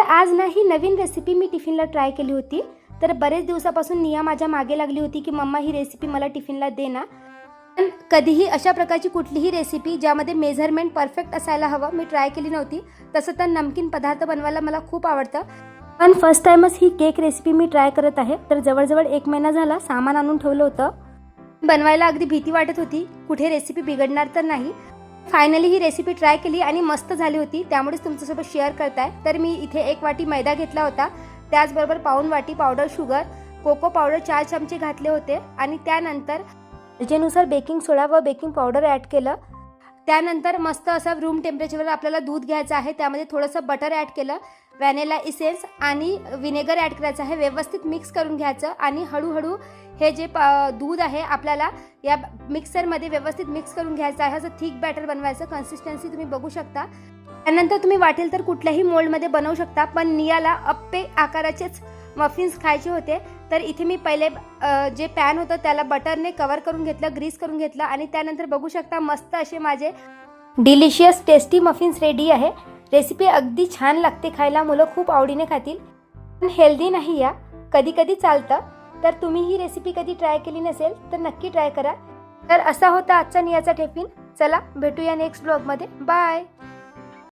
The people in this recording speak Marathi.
आज ना ही नवीन रेसिपी मी टिफिनला ट्राय केली होती। तर बरेच दिवसापासून निया माझ्या मागे लागली होती की मम्मा ही रेसिपी मला टिफिनला दे ना। पण कधीही अशा प्रकारची कुठलीही रेसिपी ज्यामध्ये मेजरमेंट परफेक्ट असायला हवं मी ट्राय केली नव्हती। तसं तर नमकीन पदार्थ बनवायला मला खूप आवडतं, पण फर्स्ट टाइमच ही केक रेसिपी मी ट्राय करत आहे। तर जवळजवळ 1 महिना झाला सामान आणून ठेवलं होतं। बनवायला अगदी भीती वाटत होती कुठे रेसिपी बिघडणार तर नाही। फायनली ही रेसिपी ट्राय केली आणि मस्त झाली होती, त्यामुळेच तुमच्यासोबत शेअर करताय। तर मी इथे 1 वाटी मैदा घेतला होता, त्याचबरोबर पाऊण वाटी पावडर शुगर, कोको पावडर 4 चमचे घातले होते आणि त्यानंतर गरजेनुसार बेकिंग सोडा व बेकिंग पावडर ॲड केलं। त्यानंतर मस्त असा रूम टेम्परेचरवर आपल्याला दूध घ्यायचं आहे, त्यामध्ये थोडंसं बटर ॲड केलं, व्हॅनिला इसेन्स आणि विनेगर ॲड करायचं आहे। व्यवस्थित मिक्स करून घ्यायचं आणि हळूहळू हे जे दूध आहे आपल्याला या मिक्सरमध्ये व्यवस्थित मिक्स करून घ्यायचं आहे। असं थिक बॅटर बनवायचं, कन्सिस्टन्सी तुम्ही बघू शकता। त्यानंतर तुम्ही वाटेल तर कुठल्याही मोल्डमध्ये बनवू शकता, पण नियाला अप्पे आकाराचेच मफिन्स खायचे होते। तर इथे मी पहिले जे पॅन होतं त्याला बटरने कव्हर करून घेतलं, ग्रीस करून घेतलं आणि त्यानंतर बघू शकता मस्त असे माझे डिलिशियस टेस्टी मफिन्स रेडी आहे। रेसिपी अगदी छान लागते खायला, मुलं खूप आवडीने खातील, पण हेल्दी नाही या, कधी कधी चालतं। तर तुम्ही ही रेसिपी कधी ट्राय केली नसेल तर नक्की ट्राय करा। तर असा होता आजचा नियाचा टिफिन। चला भेटूया नेक्स्ट ब्लॉगमध्ये, बाय।